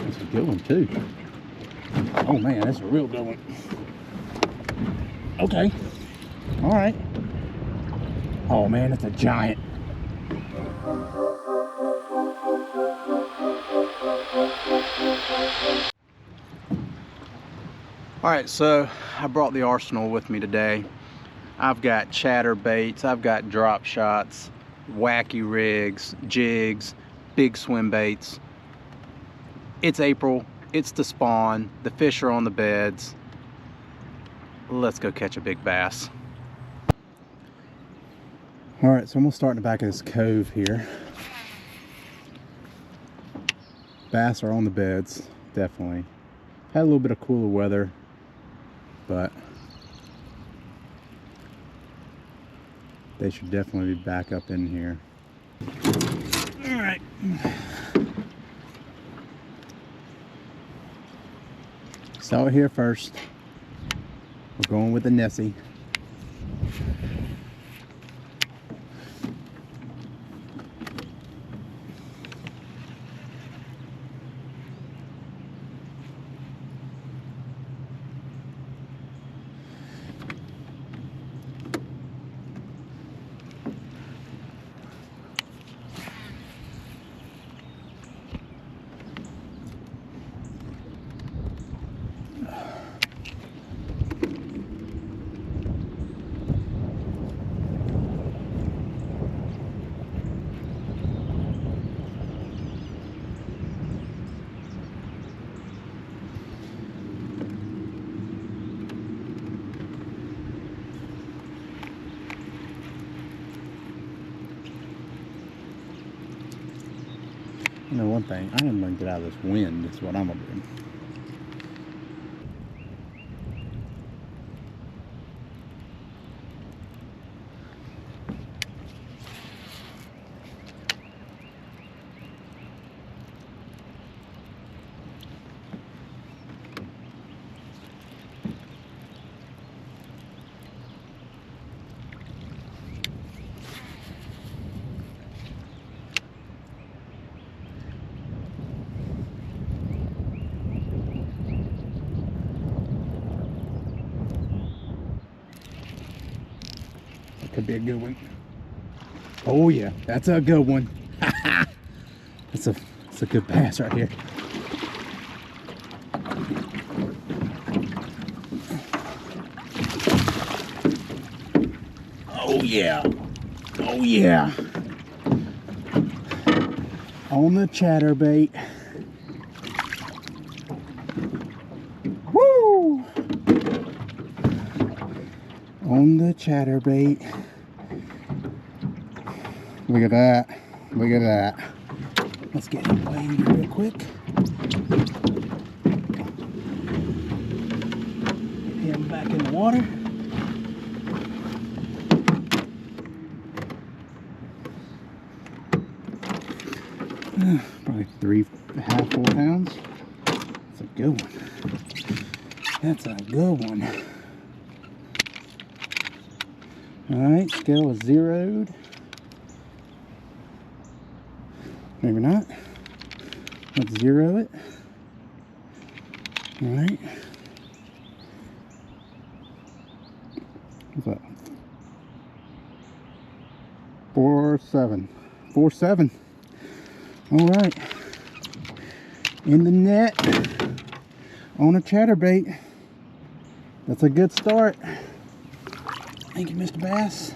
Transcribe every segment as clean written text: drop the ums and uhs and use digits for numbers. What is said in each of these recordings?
That's a good one too. Oh man, that's a real good one. Okay. All right. Oh man, it's a giant. All right, so I brought the arsenal with me today. I've got chatterbaits, I've got drop shots, wacky rigs, jigs, big swim baits. It's April, it's the spawn, the fish are on the beds. Let's go catch a big bass. All right, so I'm gonna start in the back of this cove here. Bass are on the beds, definitely. Had a little bit of cooler weather, but they should definitely be back up in here. All right. Saw it here first. We're going with the Nessie. You know one thing, I am going to get out of this wind. That's what I'm going to do. Could be a good one. Oh yeah, that's a good one. That's a good bass right here. Oh yeah. Oh yeah. On the chatterbait. Woo! On the chatterbait. Look at that. Look at that. Let's get him weighed real quick. Get him back in the water. Probably 3.5, 4 pounds. That's a good one. That's a good one. Alright, scale is zeroed. Maybe not. Let's zero it. Alright. What's that? 4.7. 4.7. Alright. In the net. On a chatterbait. That's a good start. Thank you, Mr. Bass.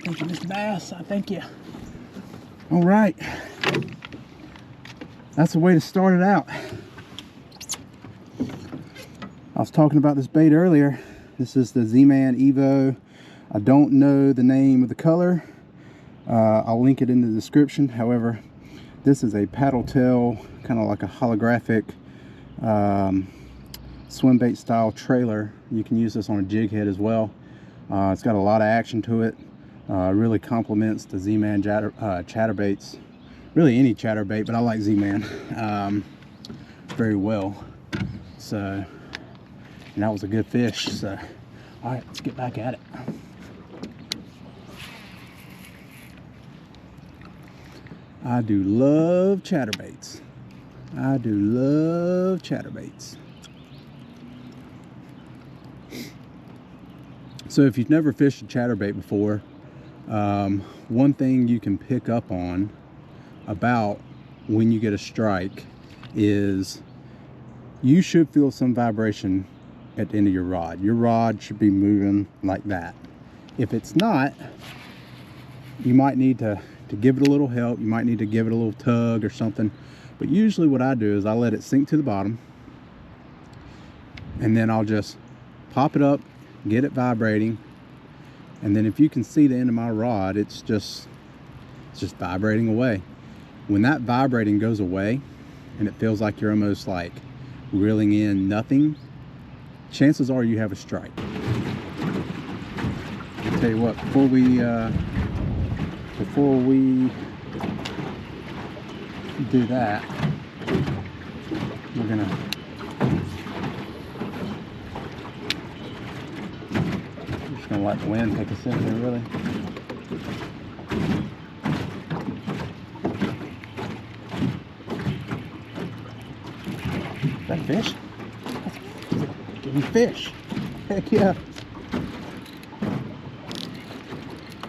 Thank you, Mr. Bass. I thank you. All right. That's the way to start it out. I was talking about this bait earlier. This is the Z-Man Evo. I don't know the name of the color. I'll link it in the description. However, this is a paddle tail, kind of like a holographic swim bait style trailer. You can use this on a jig head as well. It's got a lot of action to it. Really complements the Z-Man chatterbaits. Really any chatterbait, but I like Z-Man very well. So, and that was a good fish. So, all right, let's get back at it. I do love chatterbaits. I do love chatterbaits. So if you've never fished a chatterbait before, one thing you can pick up on about when you get a strike is you should feel some vibration at the end of your rod. Your rod should be moving like that. If it's not, you might need to give it a little help. You might need to give it a little tug or something. But usually what I do is I let it sink to the bottom, and then I'll just pop it up, get it vibrating, and then if you can see the end of my rod, it's just vibrating away. When that vibrating goes away and it feels like you're almost like reeling in nothing, chances are you have a strike. I'll tell you what, before we do that, we're gonna just gonna let the wind take us in here, really. Is that fish? Give me fish. Heck yeah.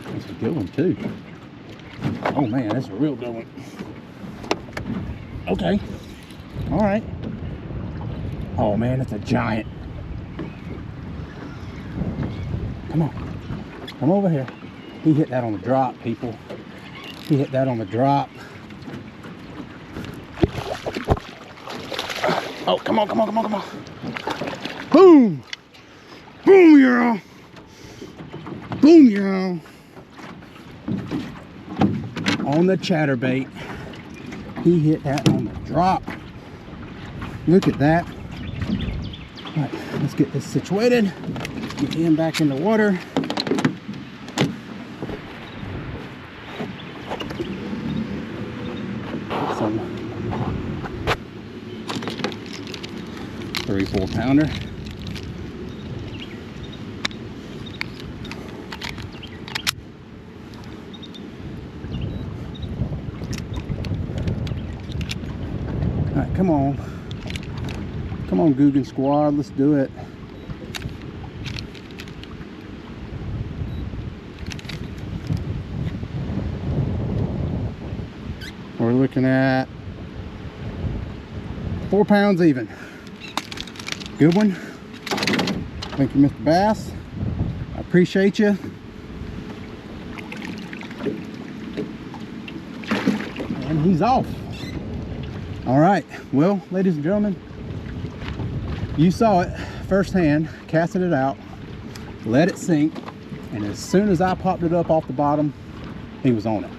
That's a good one too. Oh man, that's a real good one. Okay. All right. Oh man, it's a giant. Come on. Come over here. He hit that on the drop, people. He hit that on the drop. Oh, come on, come on, come on, come on. Boom! Boom, y'all! Boom, y'all! On the chatterbait. He hit that on the drop. Look at that. All right, let's get this situated. Get him back in the water. Get some 3-4 pounder. All right, come on. Come on, Guggen Squad, let's do it. We're looking at 4 pounds even. Good one. Thank you, Mr. Bass. I appreciate you. And he's off. All right, well, ladies and gentlemen, you saw it firsthand, casting it out, let it sink, and as soon as I popped it up off the bottom, he was on it.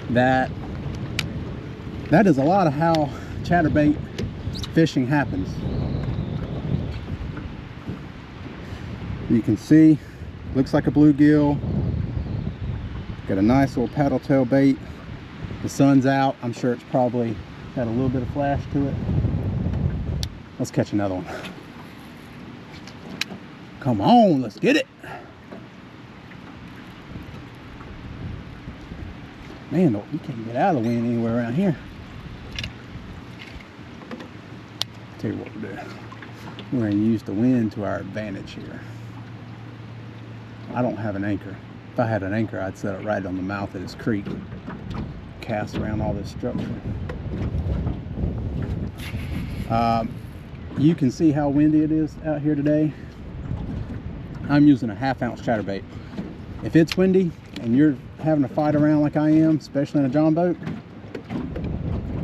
That is a lot of how chatterbait fishing happens. You can see, looks like a bluegill. Got a nice little paddle tail bait. The sun's out. I'm sure it's probably got a little bit of flash to it. Let's catch another one. Come on, let's get it. Man, you can't get out of the wind anywhere around here. Tell you what we're doing. We're going to use the wind to our advantage here. I don't have an anchor. If I had an anchor, I'd set it right on the mouth of this creek. Cast around all this structure. You can see how windy it is out here today. I'm using a 1/2 ounce chatterbait. If it's windy and you're having to fight around like I am, especially in a John boat,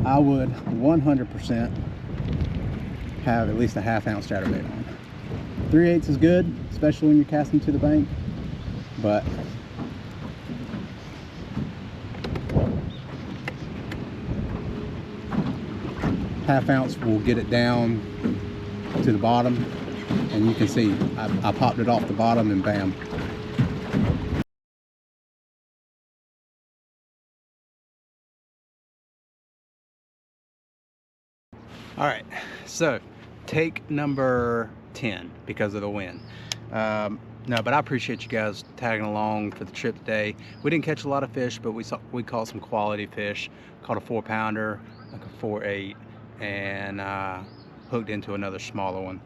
I would 100% have at least a 1/2 ounce chatterbait on. 3/8 is good, especially when you're casting to the bank, but half ounce will get it down to the bottom, and you can see I popped it off the bottom and bam. All right, so take number 10 because of the wind. No, but I appreciate you guys tagging along for the trip today. We didn't catch a lot of fish, but we caught some quality fish. Caught a 4 pounder, like a 4/8, and hooked into another smaller one.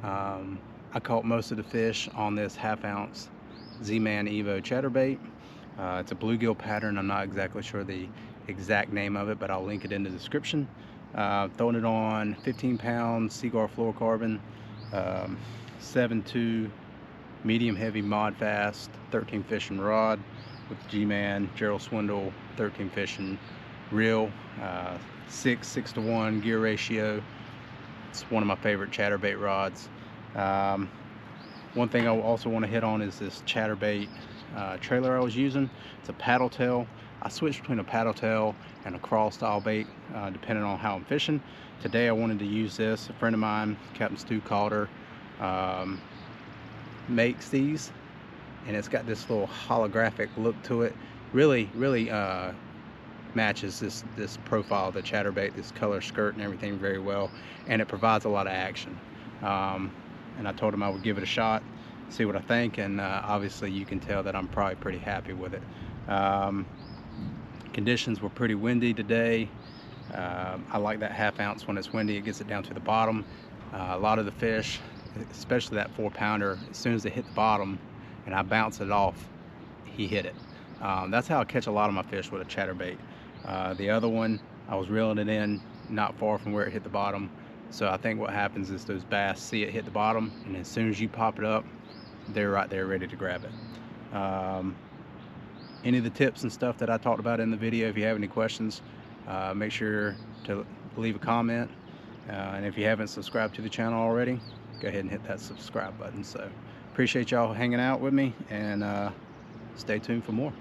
I caught most of the fish on this 1/2 ounce Z-Man Evo chatterbait. It's a bluegill pattern. I'm not exactly sure the exact name of it, but I'll link it in the description. Throwing it on 15-pound Seaguar fluorocarbon, 7.2 medium heavy mod fast 13 fishing rod with G-Man Gerald Swindle 13 fishing reel, 6:1 gear ratio. It's one of my favorite chatterbait rods. One thing I also want to hit on is this chatterbait trailer I was using. It's a paddle tail. I switch between a paddle tail and a crawl style bait depending on how I'm fishing. Today I wanted to use this. A friend of mine, Captain Stu Calder, makes these, and it's got this little holographic look to it. Really matches this profile of the chatterbait, this color skirt and everything very well, and it provides a lot of action. And I told him I would give it a shot, see what I think, and obviously you can tell that I'm probably pretty happy with it. Conditions were pretty windy today. I like that 1/2 ounce when it's windy. It gets it down to the bottom. A lot of the fish, especially that 4-pounder, as soon as they hit the bottom and I bounce it off, he hit it. That's how I catch a lot of my fish with a chatterbait. The other one, I was reeling it in not far from where it hit the bottom. So I think what happens is those bass see it hit the bottom, and as soon as you pop it up, they're right there ready to grab it. Any of the tips and stuff that I talked about in the video, if you have any questions, make sure to leave a comment. And if you haven't subscribed to the channel already, go ahead and hit that subscribe button. So appreciate y'all hanging out with me, and stay tuned for more.